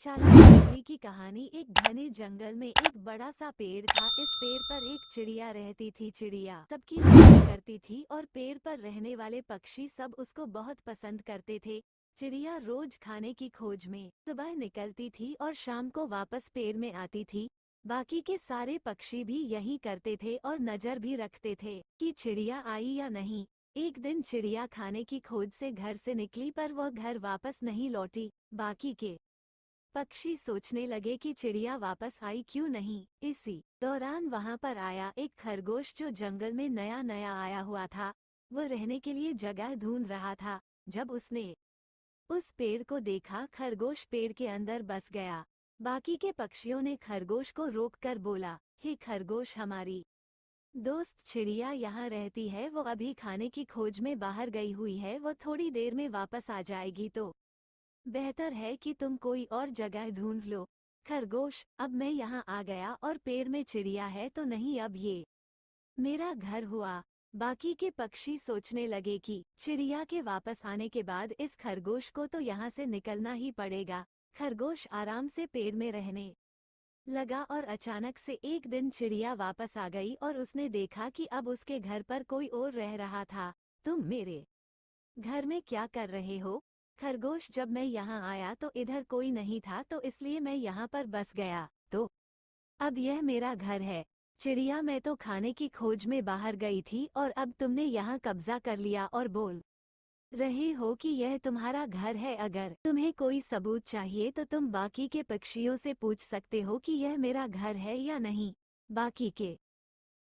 चालाक बिल्ली की कहानी। एक घने जंगल में एक बड़ा सा पेड़ था। इस पेड़ पर एक चिड़िया रहती थी। चिड़िया सबकी मदद करती थी और पेड़ पर रहने वाले पक्षी सब उसको बहुत पसंद करते थे। चिड़िया रोज खाने की खोज में सुबह निकलती थी और शाम को वापस पेड़ में आती थी। बाकी के सारे पक्षी भी यही करते थे और नजर भी रखते थे कि चिड़िया आई या नहीं। एक दिन चिड़िया खाने की खोज से घर से निकली पर वह घर वापस नहीं लौटी। बाकी के पक्षी सोचने लगे कि चिड़िया वापस आई क्यों नहीं। इसी दौरान वहां पर आया एक खरगोश जो जंगल में नया नया आया हुआ था। वह रहने के लिए जगह ढूंढ रहा था। जब उसने उस पेड़ को देखा, खरगोश पेड़ के अंदर बस गया। बाकी के पक्षियों ने खरगोश को रोककर बोला, हे खरगोश, हमारी दोस्त चिड़िया यहाँ रहती है। वो अभी खाने की खोज में बाहर गई हुई है। वो थोड़ी देर में वापस आ जाएगी, तो बेहतर है कि तुम कोई और जगह ढूंढ लो। खरगोश, अब मैं यहाँ आ गया और पेड़ में चिड़िया है तो नहीं, अब ये मेरा घर हुआ। बाकी के पक्षी सोचने लगे कि चिड़िया के वापस आने के बाद इस खरगोश को तो यहाँ से निकलना ही पड़ेगा। खरगोश आराम से पेड़ में रहने लगा और अचानक से एक दिन चिड़िया वापस आ गई और उसने देखा कि अब उसके घर पर कोई और रह रहा था। तुम मेरे घर में क्या कर रहे हो? खरगोश, जब मैं यहाँ आया तो इधर कोई नहीं था, तो इसलिए मैं यहाँ पर बस गया, तो अब यह मेरा घर है। चिड़िया, मैं तो खाने की खोज में बाहर गई थी और अब तुमने यहाँ कब्जा कर लिया और बोल रहे हो कि यह तुम्हारा घर है। अगर तुम्हें कोई सबूत चाहिए तो तुम बाकी के पक्षियों से पूछ सकते हो कि यह मेरा घर है या नहीं। बाकी के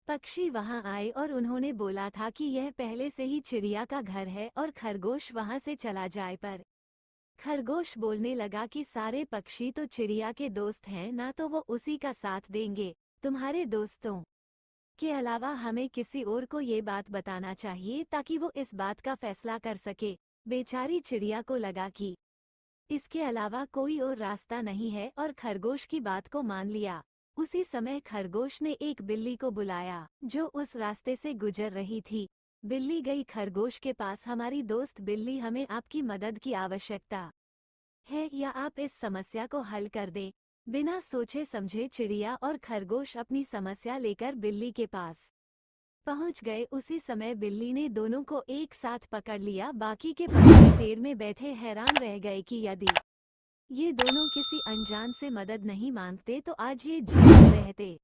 पक्षी वहां आए और उन्होंने बोला था कि यह पहले से ही चिड़िया का घर है और खरगोश वहां से चला जाए। पर खरगोश बोलने लगा कि सारे पक्षी तो चिड़िया के दोस्त हैं, ना तो वो उसी का साथ देंगे। तुम्हारे दोस्तों के अलावा हमें किसी और को ये बात बताना चाहिए ताकि वो इस बात का फैसला कर सके। बेचारी चिड़िया को लगा कि इसके अलावा कोई और रास्ता नहीं है और खरगोश की बात को मान लिया। उसी समय खरगोश ने एक बिल्ली को बुलाया जो उस रास्ते से गुजर रही थी। बिल्ली गई खरगोश के पास, हमारी दोस्त बिल्ली, हमें आपकी मदद की आवश्यकता है या आप इस समस्या को हल कर दें। बिना सोचे समझे चिड़िया और खरगोश अपनी समस्या लेकर बिल्ली के पास पहुंच गए। उसी समय बिल्ली ने दोनों को एक साथ पकड़ लिया। बाकी के पक्षी पेड़ में बैठे हैरान रह गए कि यदि ये दोनों किसी अनजान से मदद नहीं मांगते तो आज ये जीवित रहते।